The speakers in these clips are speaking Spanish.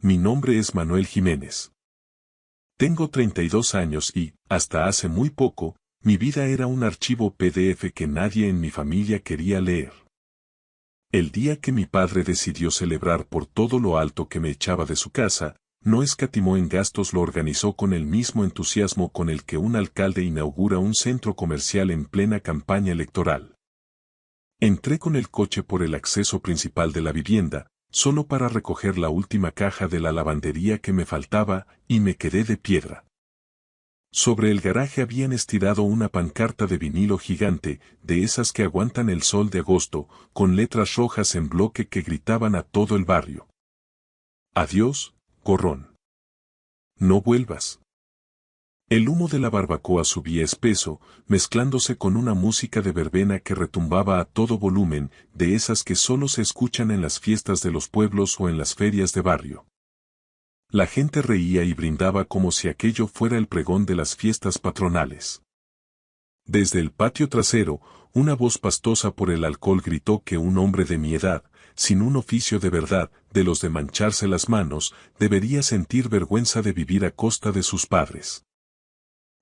Mi nombre es Manuel Jiménez. Tengo 32 años y, hasta hace muy poco, mi vida era un archivo PDF que nadie en mi familia quería leer. El día que mi padre decidió celebrar por todo lo alto que me echaba de su casa, no escatimó en gastos, lo organizó con el mismo entusiasmo con el que un alcalde inaugura un centro comercial en plena campaña electoral. Entré con el coche por el acceso principal de la vivienda, solo para recoger la última caja de la lavandería que me faltaba, y me quedé de piedra. Sobre el garaje habían estirado una pancarta de vinilo gigante, de esas que aguantan el sol de agosto, con letras rojas en bloque que gritaban a todo el barrio: Adiós, gorrón. No vuelvas. El humo de la barbacoa subía espeso, mezclándose con una música de verbena que retumbaba a todo volumen, de esas que solo se escuchan en las fiestas de los pueblos o en las ferias de barrio. La gente reía y brindaba como si aquello fuera el pregón de las fiestas patronales. Desde el patio trasero, una voz pastosa por el alcohol gritó que un hombre de mi edad, sin un oficio de verdad, de los de mancharse las manos, debería sentir vergüenza de vivir a costa de sus padres.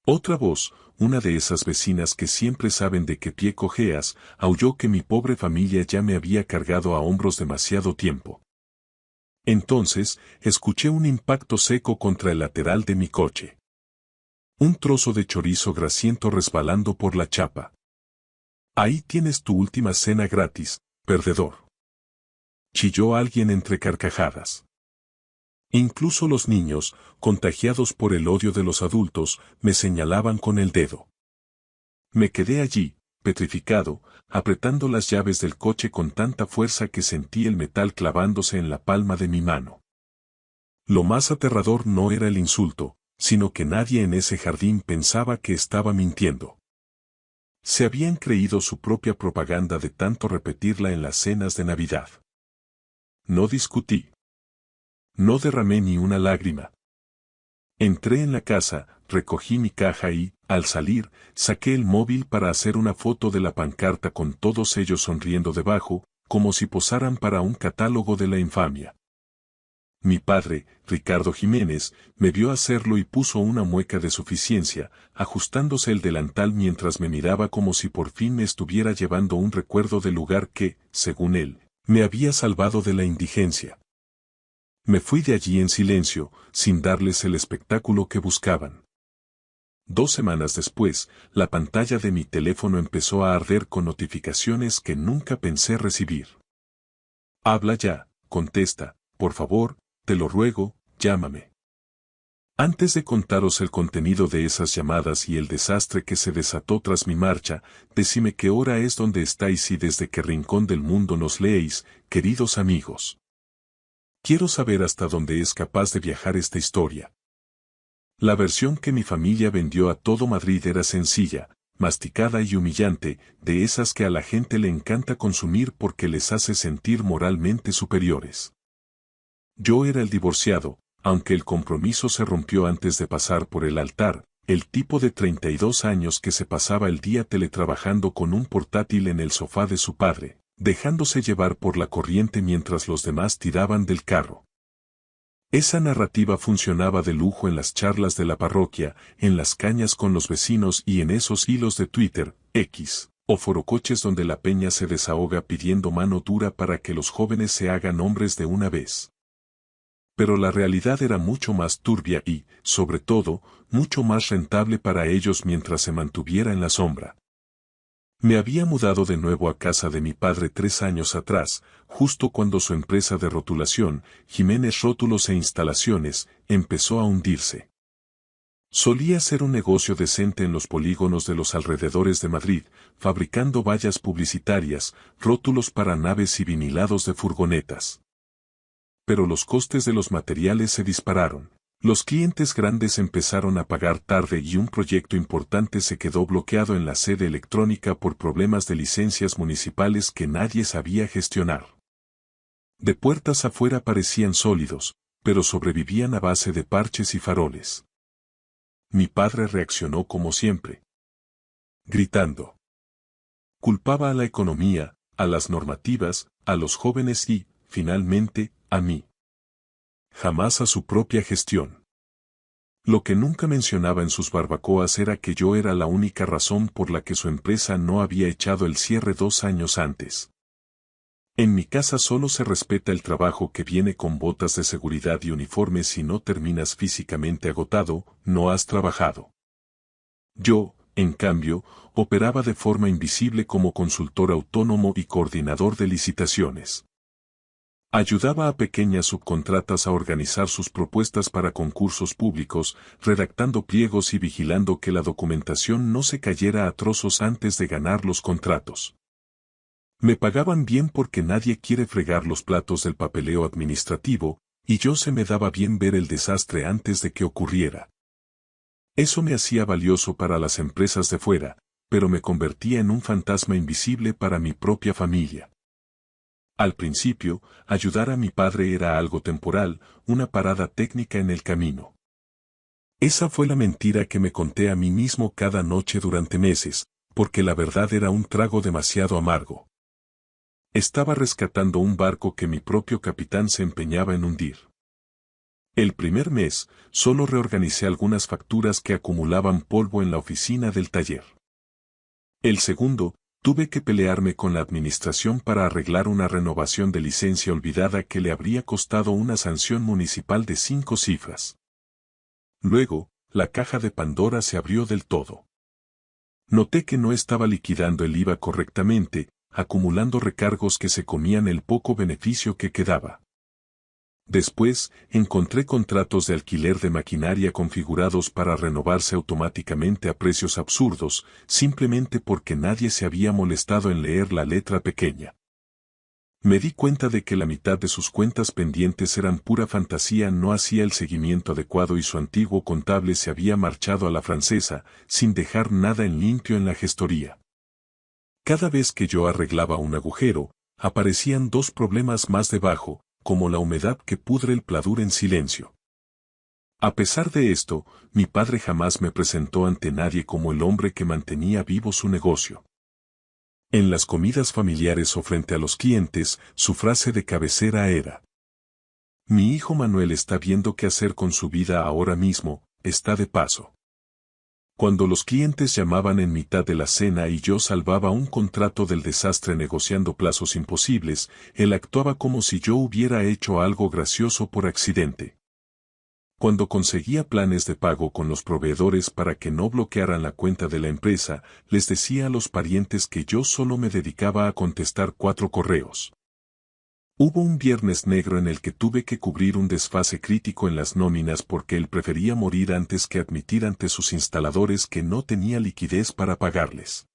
Otra voz, una de esas vecinas que siempre saben de qué pie cojeas, aulló que mi pobre familia ya me había cargado a hombros demasiado tiempo. Entonces, escuché un impacto seco contra el lateral de mi coche. Un trozo de chorizo grasiento resbalando por la chapa. Ahí tienes tu última cena gratis, perdedor. Chilló alguien entre carcajadas. Incluso los niños, contagiados por el odio de los adultos, me señalaban con el dedo. Me quedé allí, petrificado, apretando las llaves del coche con tanta fuerza que sentí el metal clavándose en la palma de mi mano. Lo más aterrador no era el insulto, sino que nadie en ese jardín pensaba que estaba mintiendo. Se habían creído su propia propaganda de tanto repetirla en las cenas de Navidad. No discutí. No derramé ni una lágrima. Entré en la casa, recogí mi caja y, al salir, saqué el móvil para hacer una foto de la pancarta con todos ellos sonriendo debajo, como si posaran para un catálogo de la infamia. Mi padre, Ricardo Jiménez, me vio hacerlo y puso una mueca de suficiencia, ajustándose el delantal mientras me miraba como si por fin me estuviera llevando un recuerdo del lugar que, según él, me había salvado de la indigencia. Me fui de allí en silencio, sin darles el espectáculo que buscaban. 2 semanas después, la pantalla de mi teléfono empezó a arder con notificaciones que nunca pensé recibir. Habla ya, contesta, por favor, te lo ruego, llámame. Antes de contaros el contenido de esas llamadas y el desastre que se desató tras mi marcha, decime qué hora es, donde estáis y desde qué rincón del mundo nos leéis, queridos amigos. Quiero saber hasta dónde es capaz de viajar esta historia. La versión que mi familia vendió a todo Madrid era sencilla, masticada y humillante, de esas que a la gente le encanta consumir porque les hace sentir moralmente superiores. Yo era el divorciado, aunque el compromiso se rompió antes de pasar por el altar, el tipo de 32 años que se pasaba el día teletrabajando con un portátil en el sofá de su padre, dejándose llevar por la corriente mientras los demás tiraban del carro. Esa narrativa funcionaba de lujo en las charlas de la parroquia, en las cañas con los vecinos y en esos hilos de Twitter, X, o forocoches donde la peña se desahoga pidiendo mano dura para que los jóvenes se hagan hombres de una vez. Pero la realidad era mucho más turbia y, sobre todo, mucho más rentable para ellos mientras se mantuviera en la sombra. Me había mudado de nuevo a casa de mi padre 3 años atrás, justo cuando su empresa de rotulación, Jiménez Rótulos e Instalaciones, empezó a hundirse. Solía ser un negocio decente en los polígonos de los alrededores de Madrid, fabricando vallas publicitarias, rótulos para naves y vinilados de furgonetas. Pero los costes de los materiales se dispararon. Los clientes grandes empezaron a pagar tarde y un proyecto importante se quedó bloqueado en la sede electrónica por problemas de licencias municipales que nadie sabía gestionar. De puertas afuera parecían sólidos, pero sobrevivían a base de parches y faroles. Mi padre reaccionó como siempre, gritando. Culpaba a la economía, a las normativas, a los jóvenes y, finalmente, a mí. jamás a su propia gestión. Lo que nunca mencionaba en sus barbacoas era que yo era la única razón por la que su empresa no había echado el cierre 2 años antes. En mi casa solo se respeta el trabajo que viene con botas de seguridad y uniforme. Si no terminas físicamente agotado, no has trabajado. Yo, en cambio, operaba de forma invisible como consultor autónomo y coordinador de licitaciones. Ayudaba a pequeñas subcontratas a organizar sus propuestas para concursos públicos, redactando pliegos y vigilando que la documentación no se cayera a trozos antes de ganar los contratos. Me pagaban bien porque nadie quiere fregar los platos del papeleo administrativo, y yo se me daba bien ver el desastre antes de que ocurriera. Eso me hacía valioso para las empresas de fuera, pero me convertía en un fantasma invisible para mi propia familia. Al principio, ayudar a mi padre era algo temporal, una parada técnica en el camino. Esa fue la mentira que me conté a mí mismo cada noche durante meses, porque la verdad era un trago demasiado amargo. Estaba rescatando un barco que mi propio capitán se empeñaba en hundir. El primer mes, solo reorganicé algunas facturas que acumulaban polvo en la oficina del taller. El segundo, tuve que pelearme con la administración para arreglar una renovación de licencia olvidada que le habría costado una sanción municipal de 5 cifras. Luego, la caja de Pandora se abrió del todo. Noté que no estaba liquidando el IVA correctamente, acumulando recargos que se comían el poco beneficio que quedaba. Después, encontré contratos de alquiler de maquinaria configurados para renovarse automáticamente a precios absurdos, simplemente porque nadie se había molestado en leer la letra pequeña. Me di cuenta de que la mitad de sus cuentas pendientes eran pura fantasía. No hacía el seguimiento adecuado y su antiguo contable se había marchado a la francesa, sin dejar nada en limpio en la gestoría. Cada vez que yo arreglaba un agujero, aparecían 2 problemas más debajo, como la humedad que pudre el pladur en silencio. A pesar de esto, mi padre jamás me presentó ante nadie como el hombre que mantenía vivo su negocio. En las comidas familiares o frente a los clientes, su frase de cabecera era: "Mi hijo Manuel está viendo qué hacer con su vida ahora mismo, está de paso". Cuando los clientes llamaban en mitad de la cena y yo salvaba un contrato del desastre negociando plazos imposibles, él actuaba como si yo hubiera hecho algo gracioso por accidente. Cuando conseguía planes de pago con los proveedores para que no bloquearan la cuenta de la empresa, les decía a los parientes que yo solo me dedicaba a contestar 4 correos. Hubo un viernes negro en el que tuve que cubrir un desfase crítico en las nóminas porque él prefería morir antes que admitir ante sus instaladores que no tenía liquidez para pagarles.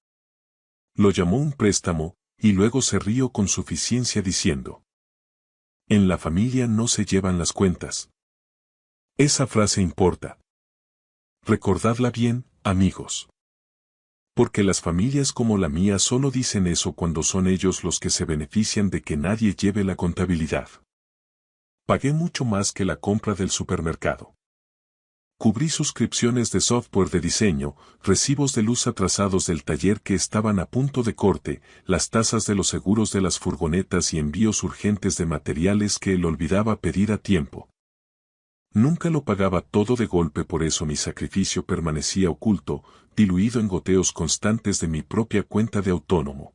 Lo llamó un préstamo, y luego se rió con suficiencia diciendo: "En la familia no se llevan las cuentas". Esa frase importa. Recordadla bien, amigos. Porque las familias como la mía solo dicen eso cuando son ellos los que se benefician de que nadie lleve la contabilidad. Pagué mucho más que la compra del supermercado. Cubrí suscripciones de software de diseño, recibos de luz atrasados del taller que estaban a punto de corte, las tasas de los seguros de las furgonetas y envíos urgentes de materiales que él olvidaba pedir a tiempo. Nunca lo pagaba todo de golpe, por eso mi sacrificio permanecía oculto, diluido en goteos constantes de mi propia cuenta de autónomo.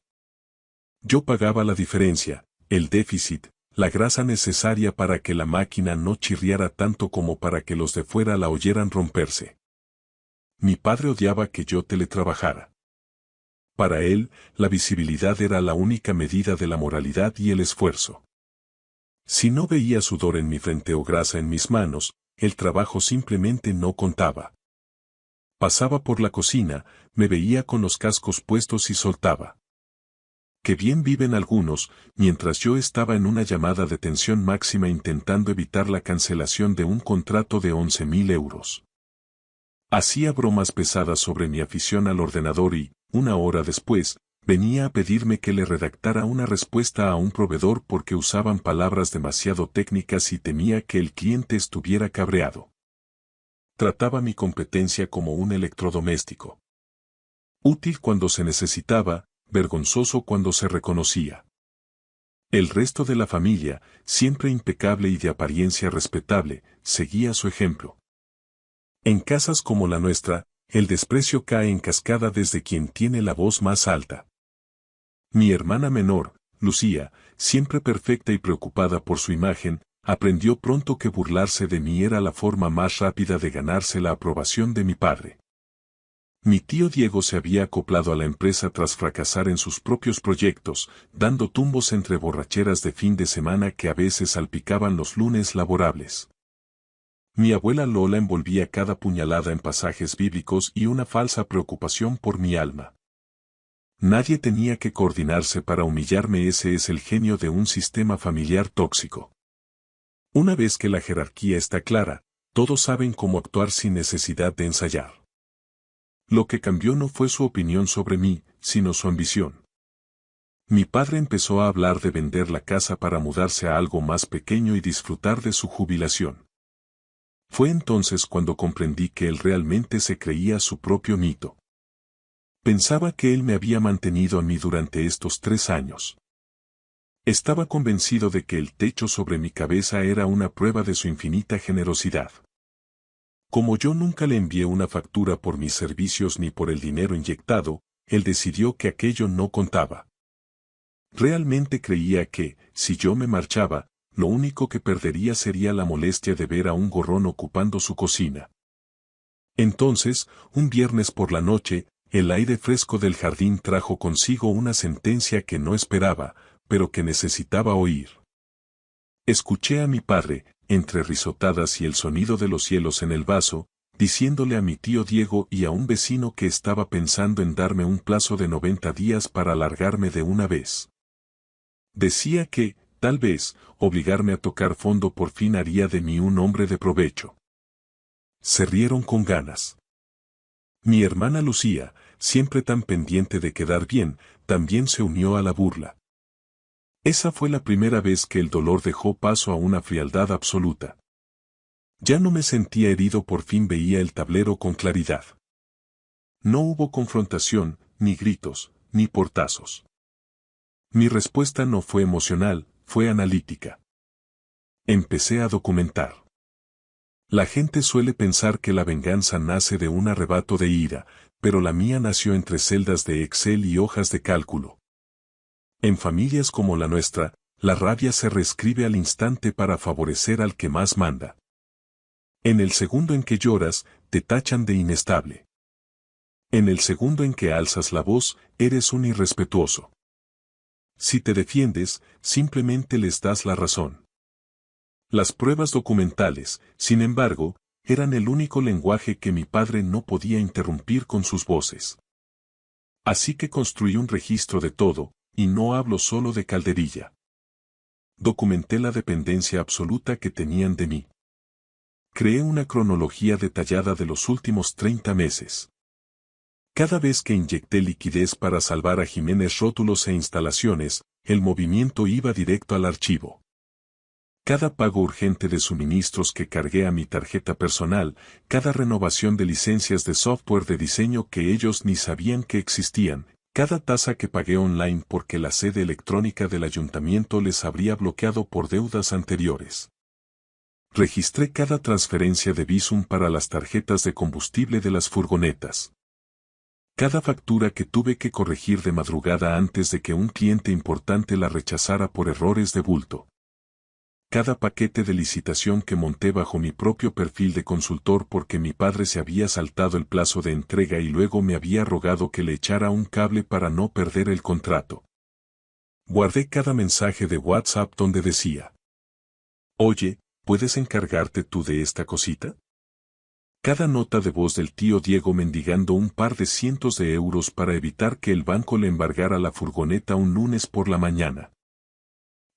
Yo pagaba la diferencia, el déficit, la grasa necesaria para que la máquina no chirriara tanto como para que los de fuera la oyeran romperse. Mi padre odiaba que yo teletrabajara. Para él, la visibilidad era la única medida de la moralidad y el esfuerzo. Si no veía sudor en mi frente o grasa en mis manos, el trabajo simplemente no contaba. Pasaba por la cocina, me veía con los cascos puestos y soltaba: "Qué bien viven algunos", mientras yo estaba en una llamada de tensión máxima intentando evitar la cancelación de un contrato de 11.000 euros. Hacía bromas pesadas sobre mi afición al ordenador y, una hora después, venía a pedirme que le redactara una respuesta a un proveedor porque usaban palabras demasiado técnicas y temía que el cliente estuviera cabreado. Trataba mi competencia como un electrodoméstico. Útil cuando se necesitaba, vergonzoso cuando se reconocía. El resto de la familia, siempre impecable y de apariencia respetable, seguía su ejemplo. En casas como la nuestra, el desprecio cae en cascada desde quien tiene la voz más alta. Mi hermana menor, Lucía, siempre perfecta y preocupada por su imagen, aprendió pronto que burlarse de mí era la forma más rápida de ganarse la aprobación de mi padre. Mi tío Diego se había acoplado a la empresa tras fracasar en sus propios proyectos, dando tumbos entre borracheras de fin de semana que a veces salpicaban los lunes laborables. Mi abuela Lola envolvía cada puñalada en pasajes bíblicos y una falsa preocupación por mi alma. Nadie tenía que coordinarse para humillarme, ese es el genio de un sistema familiar tóxico. Una vez que la jerarquía está clara, todos saben cómo actuar sin necesidad de ensayar. Lo que cambió no fue su opinión sobre mí, sino su ambición. Mi padre empezó a hablar de vender la casa para mudarse a algo más pequeño y disfrutar de su jubilación. Fue entonces cuando comprendí que él realmente se creía su propio mito. Pensaba que él me había mantenido a mí durante estos 3 años. Estaba convencido de que el techo sobre mi cabeza era una prueba de su infinita generosidad. Como yo nunca le envié una factura por mis servicios ni por el dinero inyectado, él decidió que aquello no contaba. Realmente creía que, si yo me marchaba, lo único que perdería sería la molestia de ver a un gorrón ocupando su cocina. Entonces, un viernes por la noche, el aire fresco del jardín trajo consigo una sentencia que no esperaba, pero que necesitaba oír. Escuché a mi padre, entre risotadas y el sonido de los hielos en el vaso, diciéndole a mi tío Diego y a un vecino que estaba pensando en darme un plazo de 90 días para largarme de una vez. Decía que, tal vez, obligarme a tocar fondo por fin haría de mí un hombre de provecho. Se rieron con ganas. Mi hermana Lucía, siempre tan pendiente de quedar bien, también se unió a la burla. Esa fue la primera vez que el dolor dejó paso a una frialdad absoluta. Ya no me sentía herido, por fin veía el tablero con claridad. No hubo confrontación, ni gritos, ni portazos. Mi respuesta no fue emocional, fue analítica. Empecé a documentar. La gente suele pensar que la venganza nace de un arrebato de ira, pero la mía nació entre celdas de Excel y hojas de cálculo. En familias como la nuestra, la rabia se reescribe al instante para favorecer al que más manda. En el segundo en que lloras, te tachan de inestable. En el segundo en que alzas la voz, eres un irrespetuoso. Si te defiendes, simplemente les das la razón. Las pruebas documentales, sin embargo, eran el único lenguaje que mi padre no podía interrumpir con sus voces. Así que construí un registro de todo, y no hablo solo de Calderilla. Documenté la dependencia absoluta que tenían de mí. Creé una cronología detallada de los últimos 30 meses. Cada vez que inyecté liquidez para salvar a Jiménez Rótulos e Instalaciones, el movimiento iba directo al archivo. Cada pago urgente de suministros que cargué a mi tarjeta personal, cada renovación de licencias de software de diseño que ellos ni sabían que existían, cada tasa que pagué online porque la sede electrónica del ayuntamiento les habría bloqueado por deudas anteriores. Registré cada transferencia de Bizum para las tarjetas de combustible de las furgonetas. Cada factura que tuve que corregir de madrugada antes de que un cliente importante la rechazara por errores de bulto. Cada paquete de licitación que monté bajo mi propio perfil de consultor porque mi padre se había saltado el plazo de entrega y luego me había rogado que le echara un cable para no perder el contrato. Guardé cada mensaje de WhatsApp donde decía: «Oye, ¿puedes encargarte tú de esta cosita?». Cada nota de voz del tío Diego mendigando un par de cientos de euros para evitar que el banco le embargara la furgoneta un lunes por la mañana.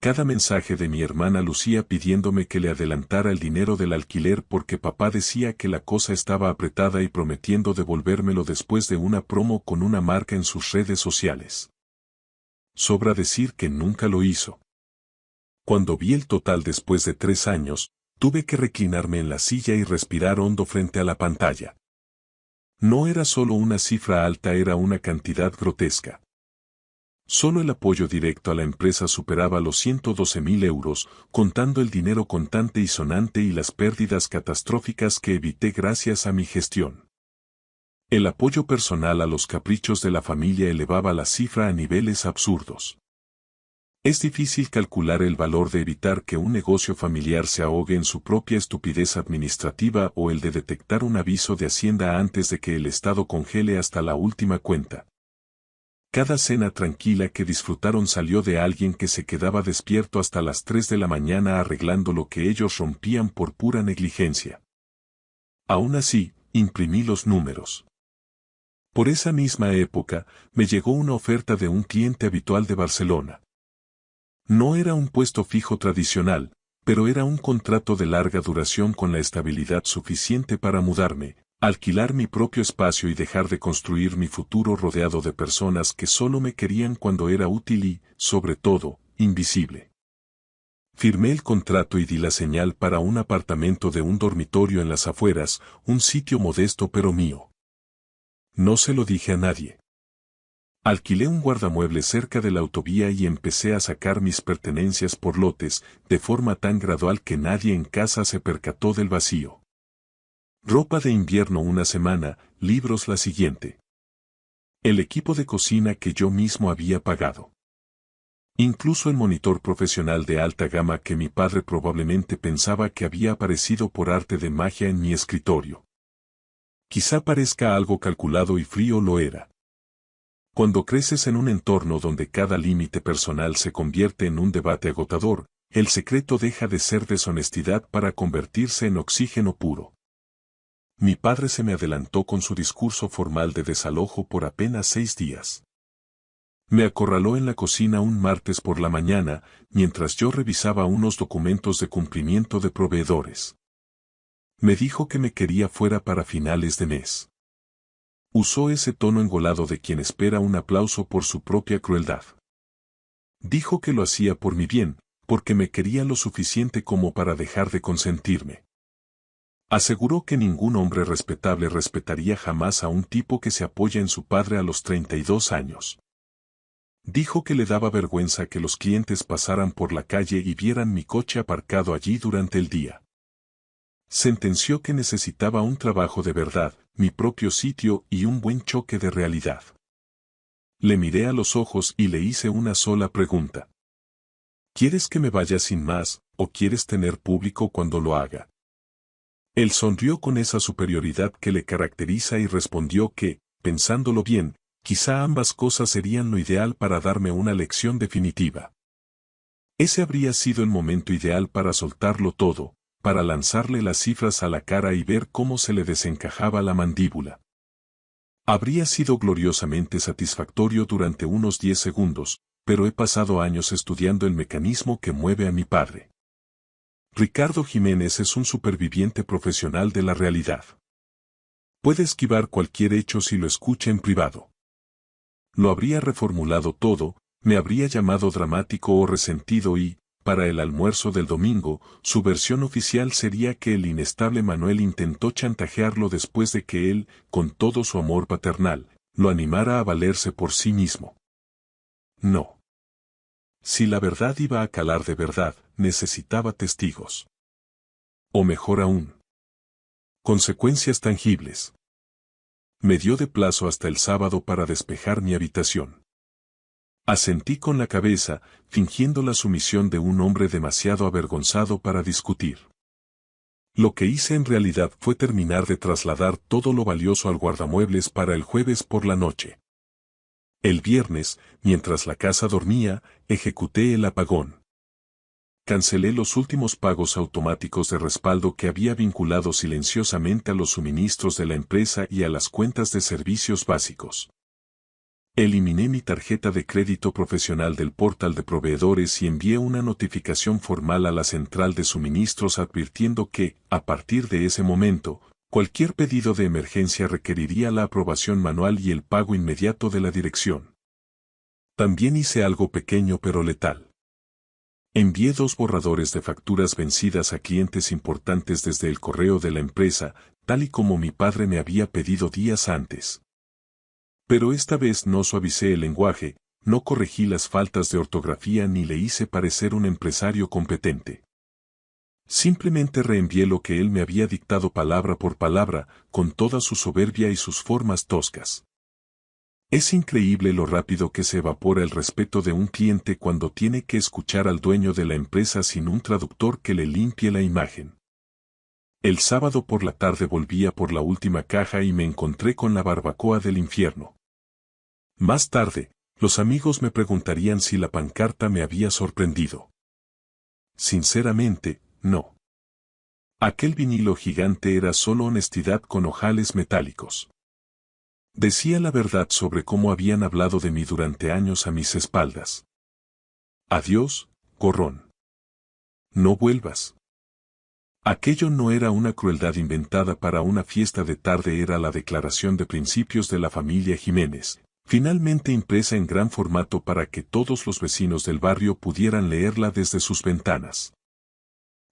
Cada mensaje de mi hermana Lucía pidiéndome que le adelantara el dinero del alquiler porque papá decía que la cosa estaba apretada y prometiendo devolvérmelo después de una promo con una marca en sus redes sociales. Sobra decir que nunca lo hizo. Cuando vi el total después de 3 años, tuve que reclinarme en la silla y respirar hondo frente a la pantalla. No era solo una cifra alta, era una cantidad grotesca. Solo el apoyo directo a la empresa superaba los 112.000 euros, contando el dinero contante y sonante y las pérdidas catastróficas que evité gracias a mi gestión. El apoyo personal a los caprichos de la familia elevaba la cifra a niveles absurdos. Es difícil calcular el valor de evitar que un negocio familiar se ahogue en su propia estupidez administrativa o el de detectar un aviso de Hacienda antes de que el Estado congele hasta la última cuenta. Cada cena tranquila que disfrutaron salió de alguien que se quedaba despierto hasta las 3 de la mañana arreglando lo que ellos rompían por pura negligencia. Aún así, imprimí los números. Por esa misma época, me llegó una oferta de un cliente habitual de Barcelona. No era un puesto fijo tradicional, pero era un contrato de larga duración con la estabilidad suficiente para mudarme, alquilar mi propio espacio y dejar de construir mi futuro rodeado de personas que solo me querían cuando era útil y, sobre todo, invisible. Firmé el contrato y di la señal para un apartamento de un dormitorio en las afueras, un sitio modesto pero mío. No se lo dije a nadie. Alquilé un guardamuebles cerca de la autovía y empecé a sacar mis pertenencias por lotes, de forma tan gradual que nadie en casa se percató del vacío. Ropa de invierno una semana, libros la siguiente. El equipo de cocina que yo mismo había pagado. Incluso el monitor profesional de alta gama que mi padre probablemente pensaba que había aparecido por arte de magia en mi escritorio. Quizá parezca algo calculado y frío, lo era. Cuando creces en un entorno donde cada límite personal se convierte en un debate agotador, el secreto deja de ser deshonestidad para convertirse en oxígeno puro. Mi padre se me adelantó con su discurso formal de desalojo por apenas 6 días. Me acorraló en la cocina un martes por la mañana, mientras yo revisaba unos documentos de cumplimiento de proveedores. Me dijo que me quería fuera para finales de mes. Usó ese tono engolado de quien espera un aplauso por su propia crueldad. Dijo que lo hacía por mi bien, porque me quería lo suficiente como para dejar de consentirme. Aseguró que ningún hombre respetable respetaría jamás a un tipo que se apoya en su padre a los 32 años. Dijo que le daba vergüenza que los clientes pasaran por la calle y vieran mi coche aparcado allí durante el día. Sentenció que necesitaba un trabajo de verdad, mi propio sitio y un buen choque de realidad. Le miré a los ojos y le hice una sola pregunta. ¿Quieres que me vaya sin más, o quieres tener público cuando lo haga? Él sonrió con esa superioridad que le caracteriza y respondió que, pensándolo bien, quizá ambas cosas serían lo ideal para darme una lección definitiva. Ese habría sido el momento ideal para soltarlo todo, para lanzarle las cifras a la cara y ver cómo se le desencajaba la mandíbula. Habría sido gloriosamente satisfactorio durante unos 10 segundos, pero he pasado años estudiando el mecanismo que mueve a mi padre. Ricardo Jiménez es un superviviente profesional de la realidad. Puede esquivar cualquier hecho si lo escucha en privado. Lo habría reformulado todo, me habría llamado dramático o resentido y, para el almuerzo del domingo, su versión oficial sería que el inestable Manuel intentó chantajearlo después de que él, con todo su amor paternal, lo animara a valerse por sí mismo. No. Si la verdad iba a calar de verdad, necesitaba testigos. O mejor aún, consecuencias tangibles. Me dio de plazo hasta el sábado para despejar mi habitación. Asentí con la cabeza, fingiendo la sumisión de un hombre demasiado avergonzado para discutir. Lo que hice en realidad fue terminar de trasladar todo lo valioso al guardamuebles para el jueves por la noche. El viernes, mientras la casa dormía, ejecuté el apagón. Cancelé los últimos pagos automáticos de respaldo que había vinculado silenciosamente a los suministros de la empresa y a las cuentas de servicios básicos. Eliminé mi tarjeta de crédito profesional del portal de proveedores y envié una notificación formal a la central de suministros advirtiendo que, a partir de ese momento, cualquier pedido de emergencia requeriría la aprobación manual y el pago inmediato de la dirección. También hice algo pequeño pero letal. Envié 2 borradores de facturas vencidas a clientes importantes desde el correo de la empresa, tal y como mi padre me había pedido días antes. Pero esta vez no suavicé el lenguaje, no corregí las faltas de ortografía ni le hice parecer un empresario competente. Simplemente reenvié lo que él me había dictado palabra por palabra, con toda su soberbia y sus formas toscas. Es increíble lo rápido que se evapora el respeto de un cliente cuando tiene que escuchar al dueño de la empresa sin un traductor que le limpie la imagen. El sábado por la tarde volvía por la última caja y me encontré con la barbacoa del infierno. Más tarde, los amigos me preguntarían si la pancarta me había sorprendido. Sinceramente, no. Aquel vinilo gigante era solo honestidad con ojales metálicos. Decía la verdad sobre cómo habían hablado de mí durante años a mis espaldas. Adiós, gorrón. No vuelvas. Aquello no era una crueldad inventada para una fiesta de tarde, era la declaración de principios de la familia Jiménez, finalmente impresa en gran formato para que todos los vecinos del barrio pudieran leerla desde sus ventanas.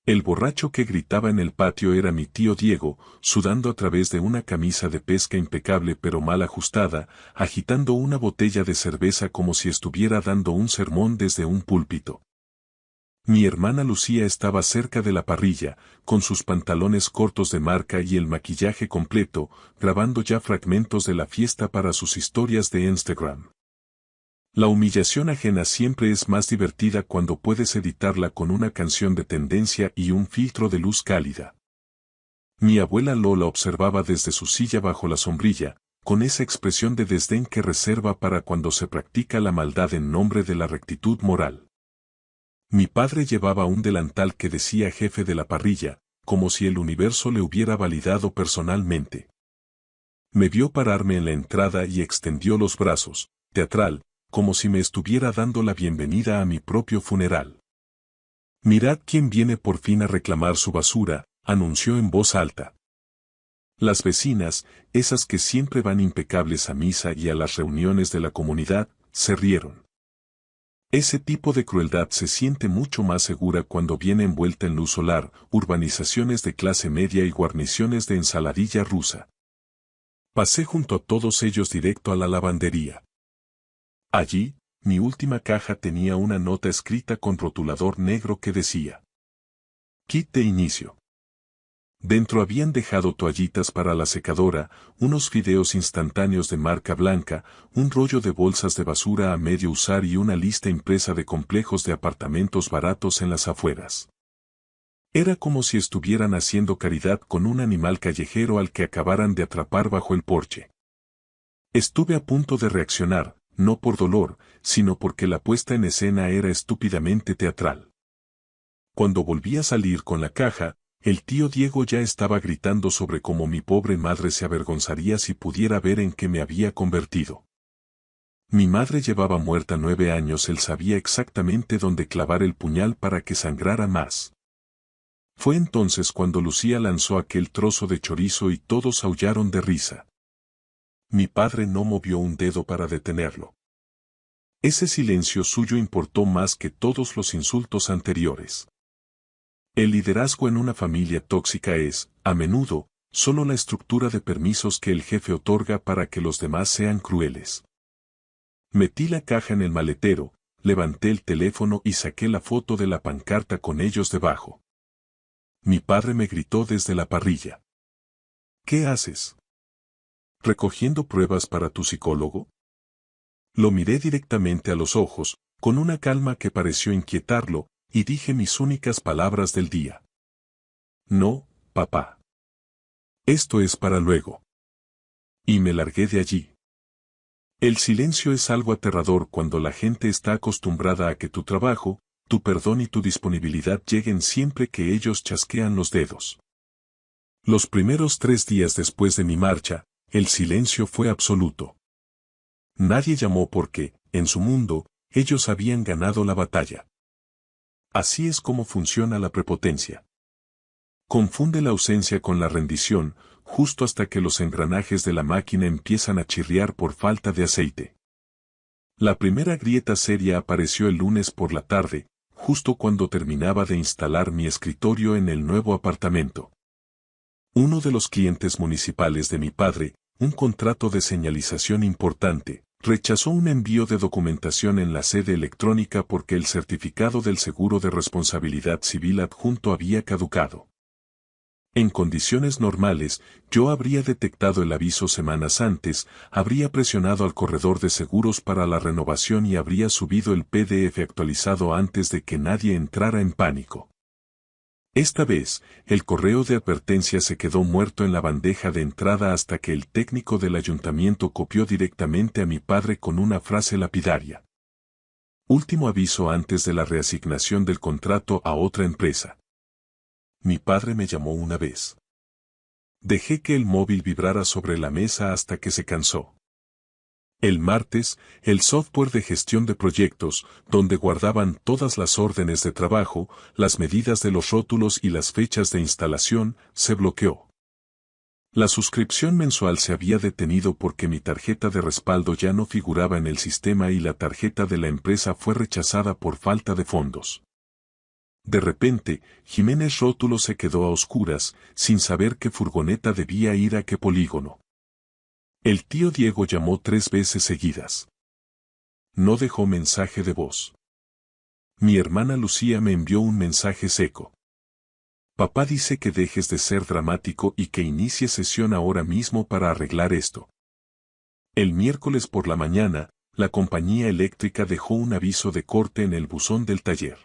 El borracho que gritaba en el patio era mi tío Diego, sudando a través de una camisa de pesca impecable pero mal ajustada, agitando una botella de cerveza como si estuviera dando un sermón desde un púlpito. Mi hermana Lucía estaba cerca de la parrilla, con sus pantalones cortos de marca y el maquillaje completo, grabando ya fragmentos de la fiesta para sus historias de Instagram. La humillación ajena siempre es más divertida cuando puedes editarla con una canción de tendencia y un filtro de luz cálida. Mi abuela Lola observaba desde su silla bajo la sombrilla, con esa expresión de desdén que reserva para cuando se practica la maldad en nombre de la rectitud moral. Mi padre llevaba un delantal que decía jefe de la parrilla, como si el universo le hubiera validado personalmente. Me vio pararme en la entrada y extendió los brazos, teatral, como si me estuviera dando la bienvenida a mi propio funeral. Mirad quién viene por fin a reclamar su basura, anunció en voz alta. Las vecinas, esas que siempre van impecables a misa y a las reuniones de la comunidad, se rieron. Ese tipo de crueldad se siente mucho más segura cuando viene envuelta en luz solar, urbanizaciones de clase media y guarniciones de ensaladilla rusa. Pasé junto a todos ellos directo a la lavandería. Allí, mi última caja tenía una nota escrita con rotulador negro que decía: Kit de inicio. Dentro habían dejado toallitas para la secadora, unos fideos instantáneos de marca blanca, un rollo de bolsas de basura a medio usar y una lista impresa de complejos de apartamentos baratos en las afueras. Era como si estuvieran haciendo caridad con un animal callejero al que acabaran de atrapar bajo el porche. Estuve a punto de reaccionar, no por dolor, sino porque la puesta en escena era estúpidamente teatral. Cuando volví a salir con la caja, el tío Diego ya estaba gritando sobre cómo mi pobre madre se avergonzaría si pudiera ver en qué me había convertido. Mi madre llevaba muerta 9 años, él sabía exactamente dónde clavar el puñal para que sangrara más. Fue entonces cuando Lucía lanzó aquel trozo de chorizo y todos aullaron de risa. Mi padre no movió un dedo para detenerlo. Ese silencio suyo importó más que todos los insultos anteriores. El liderazgo en una familia tóxica es, a menudo, solo la estructura de permisos que el jefe otorga para que los demás sean crueles. Metí la caja en el maletero, levanté el teléfono y saqué la foto de la pancarta con ellos debajo. Mi padre me gritó desde la parrilla: ¿Qué haces? ¿Recogiendo pruebas para tu psicólogo? Lo miré directamente a los ojos, con una calma que pareció inquietarlo, y dije mis únicas palabras del día. No, papá. Esto es para luego. Y me largué de allí. El silencio es algo aterrador cuando la gente está acostumbrada a que tu trabajo, tu perdón y tu disponibilidad lleguen siempre que ellos chasquean los dedos. Los primeros 3 días después de mi marcha, el silencio fue absoluto. Nadie llamó porque, en su mundo, ellos habían ganado la batalla. Así es como funciona la prepotencia. Confunde la ausencia con la rendición, justo hasta que los engranajes de la máquina empiezan a chirriar por falta de aceite. La primera grieta seria apareció el lunes por la tarde, justo cuando terminaba de instalar mi escritorio en el nuevo apartamento. Uno de los clientes municipales de mi padre, un contrato de señalización importante, Rechazó un envío de documentación en la sede electrónica porque el certificado del seguro de responsabilidad civil adjunto había caducado. En condiciones normales, yo habría detectado el aviso semanas antes, habría presionado al corredor de seguros para la renovación y habría subido el PDF actualizado antes de que nadie entrara en pánico. Esta vez, el correo de advertencia se quedó muerto en la bandeja de entrada hasta que el técnico del ayuntamiento copió directamente a mi padre con una frase lapidaria. Último aviso antes de la reasignación del contrato a otra empresa. Mi padre me llamó una vez. Dejé que el móvil vibrara sobre la mesa hasta que se cansó. El martes, el software de gestión de proyectos, donde guardaban todas las órdenes de trabajo, las medidas de los rótulos y las fechas de instalación, se bloqueó. La suscripción mensual se había detenido porque mi tarjeta de respaldo ya no figuraba en el sistema y la tarjeta de la empresa fue rechazada por falta de fondos. De repente, Jiménez Rótulo se quedó a oscuras, sin saber qué furgoneta debía ir a qué polígono. El tío Diego llamó 3 veces seguidas. No dejó mensaje de voz. Mi hermana Lucía me envió un mensaje seco. Papá dice que dejes de ser dramático y que inicies sesión ahora mismo para arreglar esto. El miércoles por la mañana, la compañía eléctrica dejó un aviso de corte en el buzón del taller.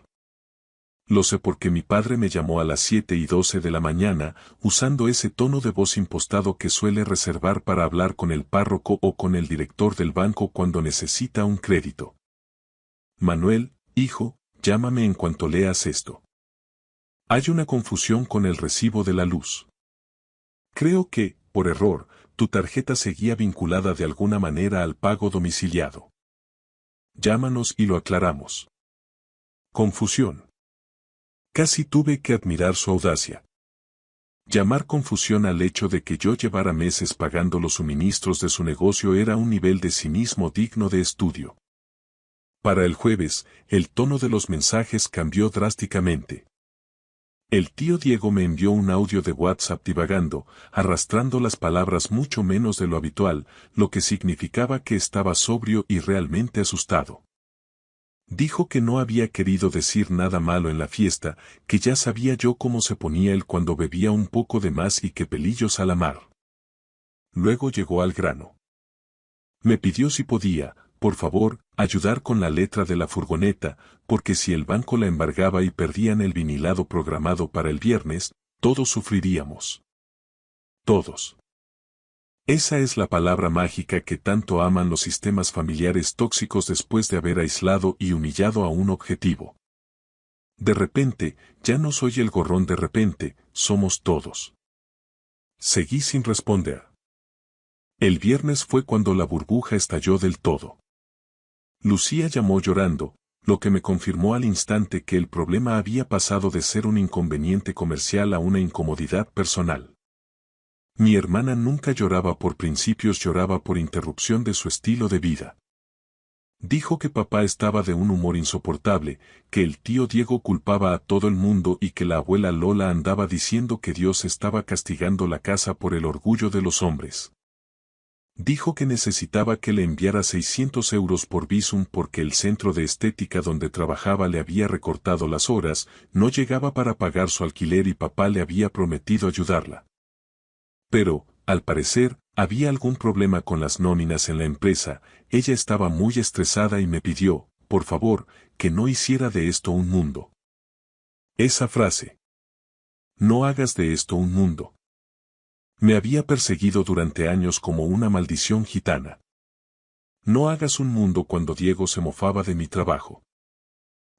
Lo sé porque mi padre me llamó a las 7:12 de la mañana, usando ese tono de voz impostado que suele reservar para hablar con el párroco o con el director del banco cuando necesita un crédito. Manuel, hijo, llámame en cuanto leas esto. Hay una confusión con el recibo de la luz. Creo que, por error, tu tarjeta seguía vinculada de alguna manera al pago domiciliado. Llámanos y lo aclaramos. Confusión. Casi tuve que admirar su audacia. Llamar confusión al hecho de que yo llevara meses pagando los suministros de su negocio era un nivel de cinismo digno de estudio. Para el jueves, el tono de los mensajes cambió drásticamente. El tío Diego me envió un audio de WhatsApp divagando, arrastrando las palabras mucho menos de lo habitual, lo que significaba que estaba sobrio y realmente asustado. Dijo que no había querido decir nada malo en la fiesta, que ya sabía yo cómo se ponía él cuando bebía un poco de más y que pelillos a la mar. Luego llegó al grano. Me pidió si podía, por favor, ayudar con la letra de la furgoneta, porque si el banco la embargaba y perdían el vinilado programado para el viernes, todos sufriríamos. Todos. Esa es la palabra mágica que tanto aman los sistemas familiares tóxicos después de haber aislado y humillado a un objetivo. De repente, ya no soy el gorrón de repente, somos todos. Seguí sin responder. El viernes fue cuando la burbuja estalló del todo. Lucía llamó llorando, lo que me confirmó al instante que el problema había pasado de ser un inconveniente comercial a una incomodidad personal. Mi hermana nunca lloraba por principios, lloraba por interrupción de su estilo de vida. Dijo que papá estaba de un humor insoportable, que el tío Diego culpaba a todo el mundo y que la abuela Lola andaba diciendo que Dios estaba castigando la casa por el orgullo de los hombres. Dijo que necesitaba que le enviara 600 euros por Bizum porque el centro de estética donde trabajaba le había recortado las horas, no llegaba para pagar su alquiler y papá le había prometido ayudarla. Pero, al parecer, había algún problema con las nóminas en la empresa, ella estaba muy estresada y me pidió, por favor, que no hiciera de esto un mundo. Esa frase. No hagas de esto un mundo. Me había perseguido durante años como una maldición gitana. No hagas un mundo cuando Diego se mofaba de mi trabajo.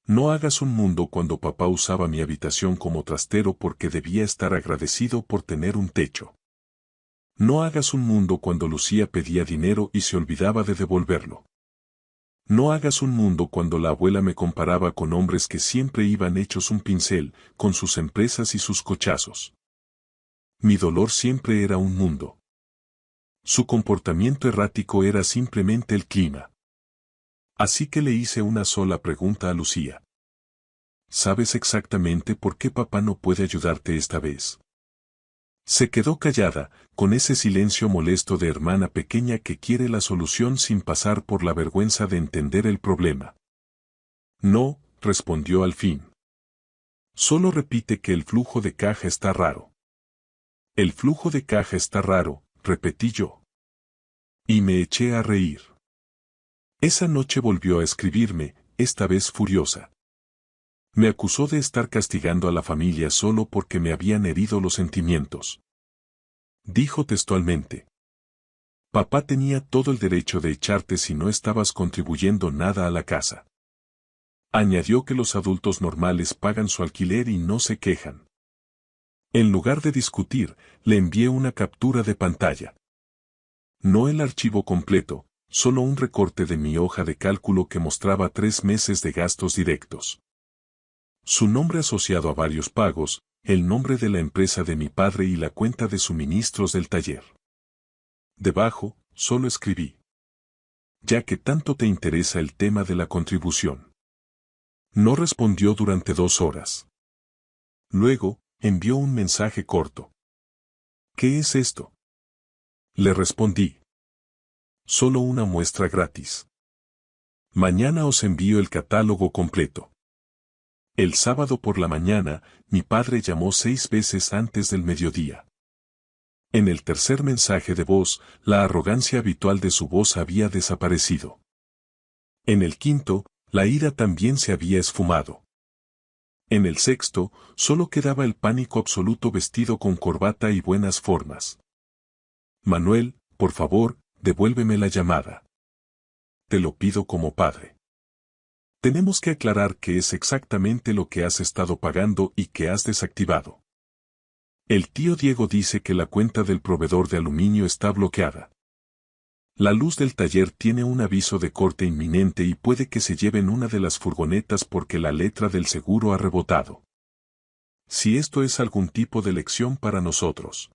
No hagas un mundo cuando papá usaba mi habitación como trastero porque debía estar agradecido por tener un techo. No hagas un mundo cuando Lucía pedía dinero y se olvidaba de devolverlo. No hagas un mundo cuando la abuela me comparaba con hombres que siempre iban hechos un pincel, con sus empresas y sus cochazos. Mi dolor siempre era un mundo. Su comportamiento errático era simplemente el clima. Así que le hice una sola pregunta a Lucía. ¿Sabes exactamente por qué papá no puede ayudarte esta vez? Se quedó callada, con ese silencio molesto de hermana pequeña que quiere la solución sin pasar por la vergüenza de entender el problema. No, respondió al fin. Solo repite que el flujo de caja está raro. El flujo de caja está raro, repetí yo. Y me eché a reír. Esa noche volvió a escribirme, esta vez furiosa. Me acusó de estar castigando a la familia solo porque me habían herido los sentimientos. Dijo textualmente. Papá tenía todo el derecho de echarte si no estabas contribuyendo nada a la casa. Añadió que los adultos normales pagan su alquiler y no se quejan. En lugar de discutir, le envié una captura de pantalla. No el archivo completo, solo un recorte de mi hoja de cálculo que mostraba 3 meses de gastos directos. Su nombre asociado a varios pagos, el nombre de la empresa de mi padre y la cuenta de suministros del taller. Debajo, solo escribí. Ya que tanto te interesa el tema de la contribución. No respondió durante 2 horas. Luego, envió un mensaje corto. ¿Qué es esto? Le respondí. Solo una muestra gratis. Mañana os envío el catálogo completo. El sábado por la mañana, mi padre llamó 6 veces antes del mediodía. En el tercer mensaje de voz, la arrogancia habitual de su voz había desaparecido. En el quinto, la ira también se había esfumado. En el sexto, solo quedaba el pánico absoluto vestido con corbata y buenas formas. Manuel, por favor, devuélveme la llamada. Te lo pido como padre. Tenemos que aclarar qué es exactamente lo que has estado pagando y que has desactivado. El tío Diego dice que la cuenta del proveedor de aluminio está bloqueada. La luz del taller tiene un aviso de corte inminente y puede que se lleven una de las furgonetas porque la letra del seguro ha rebotado. Si esto es algún tipo de lección para nosotros.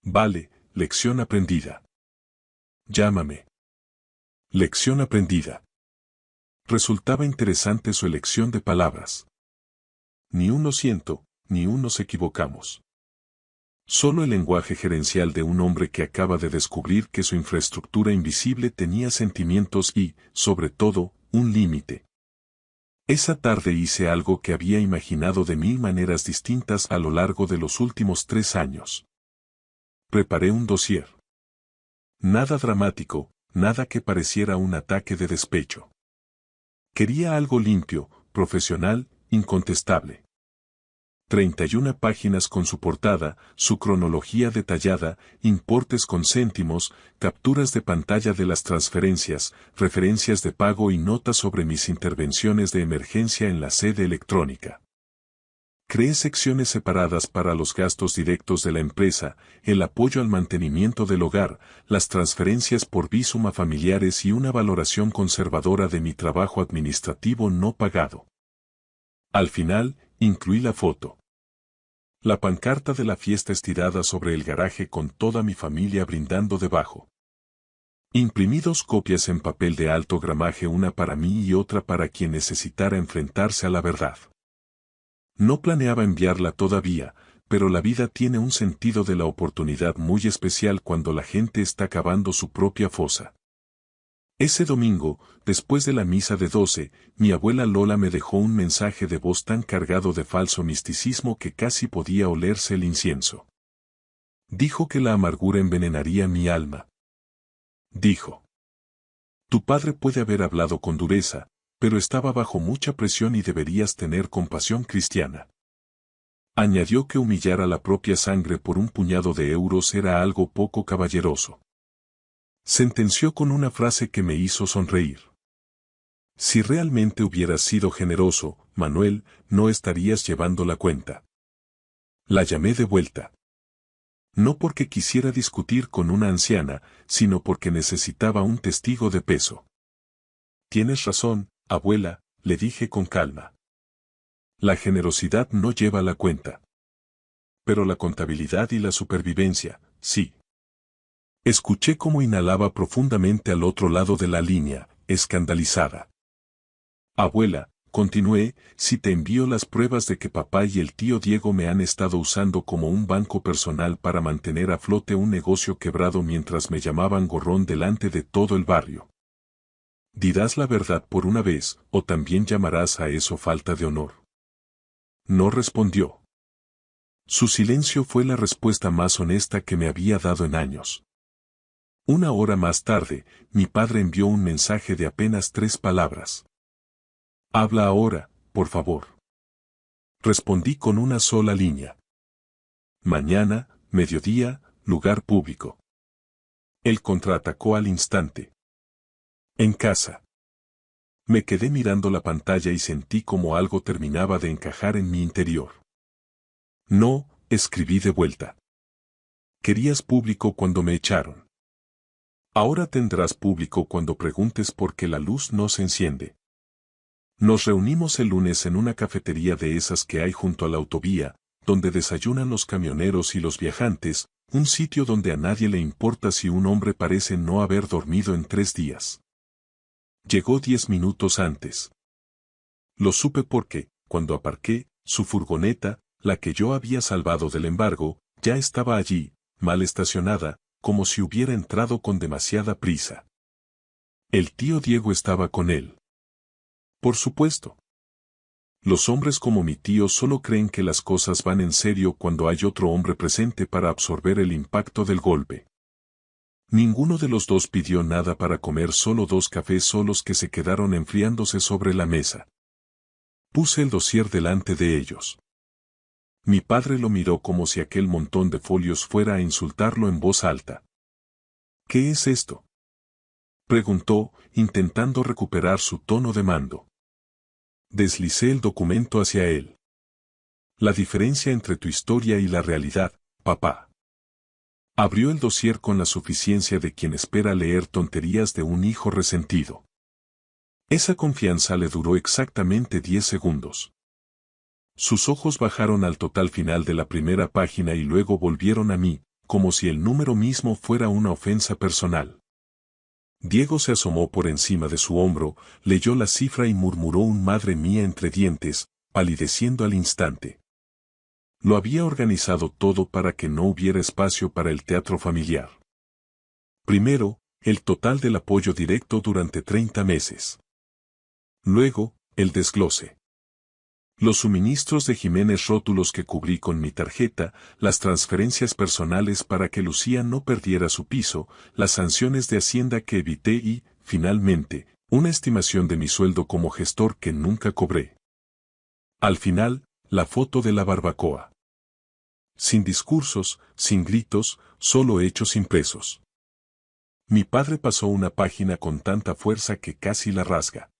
Vale, lección aprendida. Llámame. Lección aprendida. Resultaba interesante su elección de palabras. Ni un lo siento, ni un nos equivocamos. Solo el lenguaje gerencial de un hombre que acaba de descubrir que su infraestructura invisible tenía sentimientos y, sobre todo, un límite. Esa tarde hice algo que había imaginado de 1000 maneras distintas a lo largo de los últimos 3 años. Preparé un dossier. Nada dramático, nada que pareciera un ataque de despecho. Quería algo limpio, profesional, incontestable. 31 páginas con su portada, su cronología detallada, importes con céntimos, capturas de pantalla de las transferencias, referencias de pago y notas sobre mis intervenciones de emergencia en la sede electrónica. Creé secciones separadas para los gastos directos de la empresa, el apoyo al mantenimiento del hogar, las transferencias por Bizum a familiares y una valoración conservadora de mi trabajo administrativo no pagado. Al final, incluí la foto. La pancarta de la fiesta estirada sobre el garaje con toda mi familia brindando debajo. Imprimí 2 copias en papel de alto gramaje, una para mí y otra para quien necesitara enfrentarse a la verdad. No planeaba enviarla todavía, pero la vida tiene un sentido de la oportunidad muy especial cuando la gente está cavando su propia fosa. Ese domingo, después de la misa de 12, mi abuela Lola me dejó un mensaje de voz tan cargado de falso misticismo que casi podía olerse el incienso. Dijo que la amargura envenenaría mi alma. Dijo: tu padre puede haber hablado con dureza, pero estaba bajo mucha presión y deberías tener compasión cristiana. Añadió que humillar a la propia sangre por un puñado de euros era algo poco caballeroso. Sentenció con una frase que me hizo sonreír. Si realmente hubieras sido generoso, Manuel, no estarías llevando la cuenta. La llamé de vuelta. No porque quisiera discutir con una anciana, sino porque necesitaba un testigo de peso. Tienes razón, abuela, le dije con calma. La generosidad no lleva la cuenta. Pero la contabilidad y la supervivencia, sí. Escuché cómo inhalaba profundamente al otro lado de la línea, escandalizada. Abuela, continué, si te envío las pruebas de que papá y el tío Diego me han estado usando como un banco personal para mantener a flote un negocio quebrado mientras me llamaban gorrón delante de todo el barrio. ¿Dirás la verdad por una vez, o también llamarás a eso falta de honor? No respondió. Su silencio fue la respuesta más honesta que me había dado en años. Una hora más tarde, mi padre envió un mensaje de apenas 3 palabras. Habla ahora, por favor. Respondí con una sola línea. Mañana, mediodía, lugar público. Él contraatacó al instante. En casa. Me quedé mirando la pantalla y sentí como algo terminaba de encajar en mi interior. No, escribí de vuelta. Querías público cuando me echaron. Ahora tendrás público cuando preguntes por qué la luz no se enciende. Nos reunimos el lunes en una cafetería de esas que hay junto a la autovía, donde desayunan los camioneros y los viajantes, un sitio donde a nadie le importa si un hombre parece no haber dormido en 3 días. Llegó 10 minutos antes. Lo supe porque, cuando aparqué, su furgoneta, la que yo había salvado del embargo, ya estaba allí, mal estacionada, como si hubiera entrado con demasiada prisa. El tío Diego estaba con él. Por supuesto. Los hombres como mi tío solo creen que las cosas van en serio cuando hay otro hombre presente para absorber el impacto del golpe. Ninguno de los dos pidió nada para comer, solo 2 cafés solos que se quedaron enfriándose sobre la mesa. Puse el dossier delante de ellos. Mi padre lo miró como si aquel montón de folios fuera a insultarlo en voz alta. ¿Qué es esto?, preguntó, intentando recuperar su tono de mando. Deslicé el documento hacia él. La diferencia entre tu historia y la realidad, papá. Abrió el dossier con la suficiencia de quien espera leer tonterías de un hijo resentido. Esa confianza le duró exactamente 10 segundos. Sus ojos bajaron al total final de la primera página y luego volvieron a mí, como si el número mismo fuera una ofensa personal. Diego se asomó por encima de su hombro, leyó la cifra y murmuró un madre mía entre dientes, palideciendo al instante. Lo había organizado todo para que no hubiera espacio para el teatro familiar. Primero, el total del apoyo directo durante 30 meses. Luego, el desglose. Los suministros de Jiménez, rótulos que cubrí con mi tarjeta, las transferencias personales para que Lucía no perdiera su piso, las sanciones de Hacienda que evité y, finalmente, una estimación de mi sueldo como gestor que nunca cobré. Al final, la foto de la barbacoa. Sin discursos, sin gritos, solo hechos impresos. Mi padre pasó una página con tanta fuerza que casi la rasga.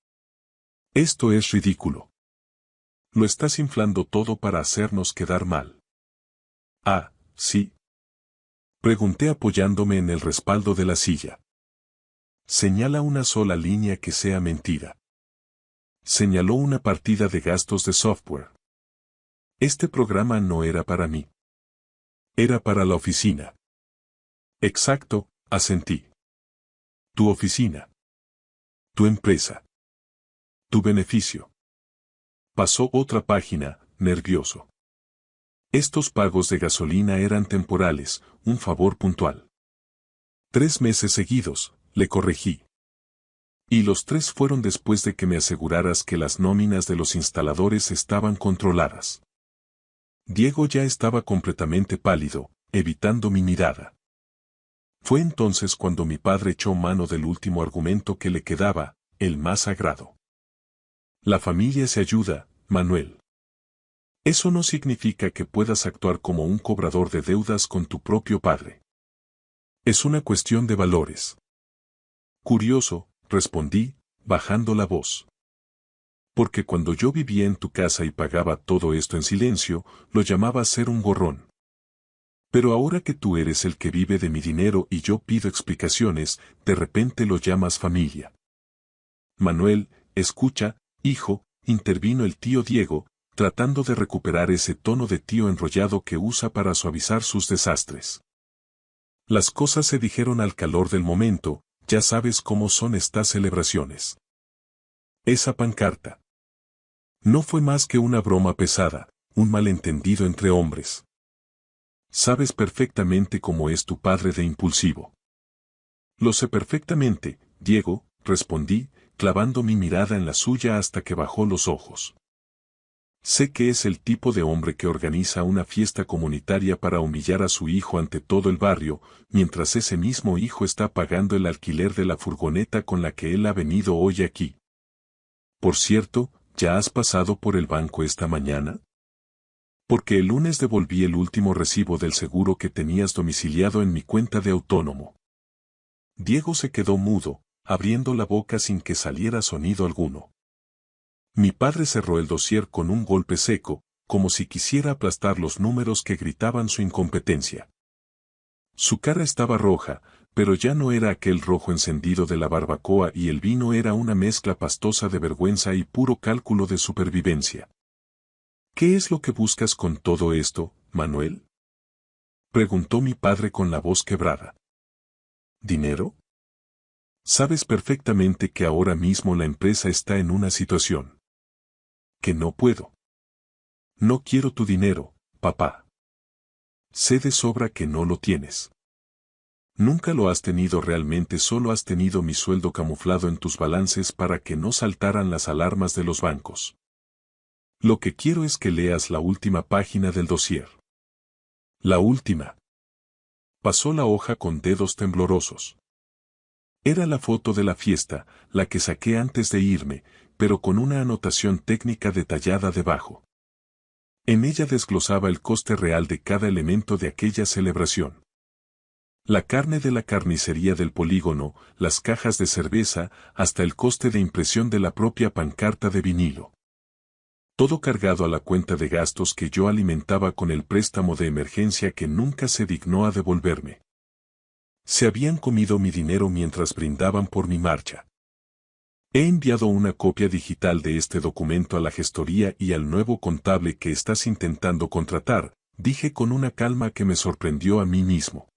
Esto es ridículo. Lo estás inflando todo para hacernos quedar mal. Ah, sí. Pregunté apoyándome en el respaldo de la silla. Señala una sola línea que sea mentira. Señaló una partida de gastos de software. Este programa no era para mí. Era para la oficina. Exacto, asentí. Tu oficina. Tu empresa. Tu beneficio. Pasó otra página, nervioso. Estos pagos de gasolina eran temporales, un favor puntual. 3 meses seguidos, le corregí. Y los 3 fueron después de que me aseguraras que las nóminas de los instaladores estaban controladas. Diego ya estaba completamente pálido, evitando mi mirada. Fue entonces cuando mi padre echó mano del último argumento que le quedaba, el más sagrado. La familia se ayuda, Manuel. Eso no significa que puedas actuar como un cobrador de deudas con tu propio padre. Es una cuestión de valores. Curioso, respondí, bajando la voz. Porque cuando yo vivía en tu casa y pagaba todo esto en silencio, lo llamaba ser un gorrón. Pero ahora que tú eres el que vive de mi dinero y yo pido explicaciones, de repente lo llamas familia. Manuel, escucha, hijo, intervino el tío Diego, tratando de recuperar ese tono de tío enrollado que usa para suavizar sus desastres. Las cosas se dijeron al calor del momento, ya sabes cómo son estas celebraciones. Esa pancarta. No fue más que una broma pesada, un malentendido entre hombres. Sabes perfectamente cómo es tu padre de impulsivo. Lo sé perfectamente, Diego, respondí, clavando mi mirada en la suya hasta que bajó los ojos. Sé que es el tipo de hombre que organiza una fiesta comunitaria para humillar a su hijo ante todo el barrio, mientras ese mismo hijo está pagando el alquiler de la furgoneta con la que él ha venido hoy aquí. Por cierto, ¿ya has pasado por el banco esta mañana? Porque el lunes devolví el último recibo del seguro que tenías domiciliado en mi cuenta de autónomo. Diego se quedó mudo, abriendo la boca sin que saliera sonido alguno. Mi padre cerró el dossier con un golpe seco, como si quisiera aplastar los números que gritaban su incompetencia. Su cara estaba roja, pero ya no era aquel rojo encendido de la barbacoa y el vino era una mezcla pastosa de vergüenza y puro cálculo de supervivencia. ¿Qué es lo que buscas con todo esto, Manuel? Preguntó mi padre con la voz quebrada. ¿Dinero? Sabes perfectamente que ahora mismo la empresa está en una situación que no puedo. No quiero tu dinero, papá. Sé de sobra que no lo tienes. Nunca lo has tenido realmente, solo has tenido mi sueldo camuflado en tus balances para que no saltaran las alarmas de los bancos. Lo que quiero es que leas la última página del dossier. La última. Pasó la hoja con dedos temblorosos. Era la foto de la fiesta, la que saqué antes de irme, pero con una anotación técnica detallada debajo. En ella desglosaba el coste real de cada elemento de aquella celebración. La carne de la carnicería del polígono, las cajas de cerveza, hasta el coste de impresión de la propia pancarta de vinilo. Todo cargado a la cuenta de gastos que yo alimentaba con el préstamo de emergencia que nunca se dignó a devolverme. Se habían comido mi dinero mientras brindaban por mi marcha. He enviado una copia digital de este documento a la gestoría y al nuevo contable que estás intentando contratar, dije con una calma que me sorprendió a mí mismo.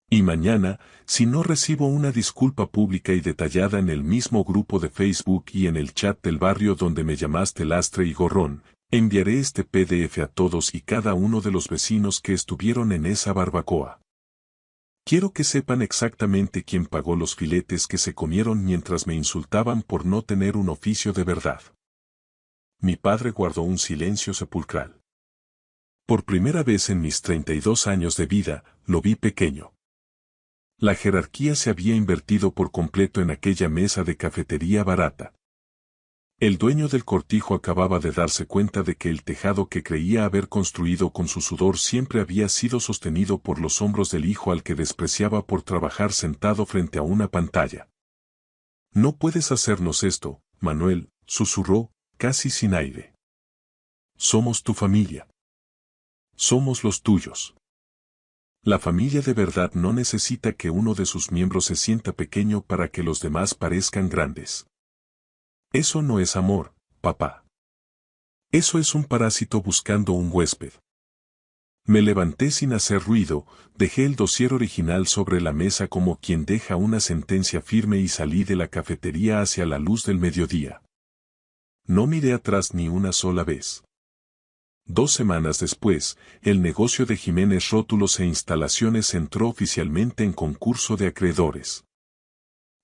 Y mañana, si no recibo una disculpa pública y detallada en el mismo grupo de Facebook y en el chat del barrio donde me llamaste lastre y gorrón, enviaré este PDF a todos y cada uno de los vecinos que estuvieron en esa barbacoa. Quiero que sepan exactamente quién pagó los filetes que se comieron mientras me insultaban por no tener un oficio de verdad. Mi padre guardó un silencio sepulcral. Por primera vez en mis 32 años de vida, lo vi pequeño. La jerarquía se había invertido por completo en aquella mesa de cafetería barata. El dueño del cortijo acababa de darse cuenta de que el tejado que creía haber construido con su sudor siempre había sido sostenido por los hombros del hijo al que despreciaba por trabajar sentado frente a una pantalla. No puedes hacernos esto, Manuel, susurró, casi sin aire. Somos tu familia. Somos los tuyos. La familia de verdad no necesita que uno de sus miembros se sienta pequeño para que los demás parezcan grandes. Eso no es amor, papá. Eso es un parásito buscando un huésped. Me levanté sin hacer ruido, dejé el dossier original sobre la mesa como quien deja una sentencia firme y salí de la cafetería hacia la luz del mediodía. No miré atrás ni una sola vez. 2 semanas después, el negocio de Jiménez Rótulos e Instalaciones entró oficialmente en concurso de acreedores.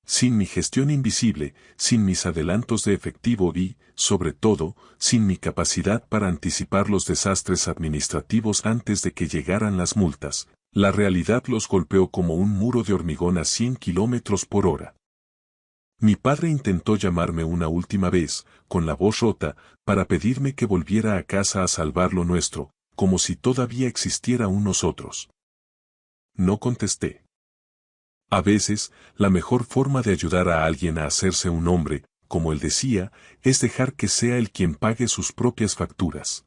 Sin mi gestión invisible, sin mis adelantos de efectivo y, sobre todo, sin mi capacidad para anticipar los desastres administrativos antes de que llegaran las multas, la realidad los golpeó como un muro de hormigón a 100 kilómetros por hora. Mi padre intentó llamarme una última vez, con la voz rota, para pedirme que volviera a casa a salvar lo nuestro, como si todavía existiera un nosotros. No contesté. A veces, la mejor forma de ayudar a alguien a hacerse un hombre, como él decía, es dejar que sea él quien pague sus propias facturas.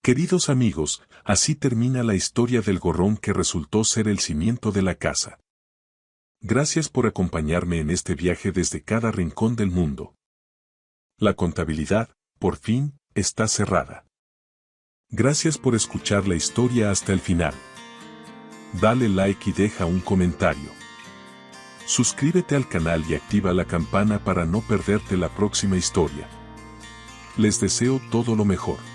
Queridos amigos, así termina la historia del gorrón que resultó ser el cimiento de la casa. Gracias por acompañarme en este viaje desde cada rincón del mundo. La contabilidad, por fin, está cerrada. Gracias por escuchar la historia hasta el final. Dale like y deja un comentario. Suscríbete al canal y activa la campana para no perderte la próxima historia. Les deseo todo lo mejor.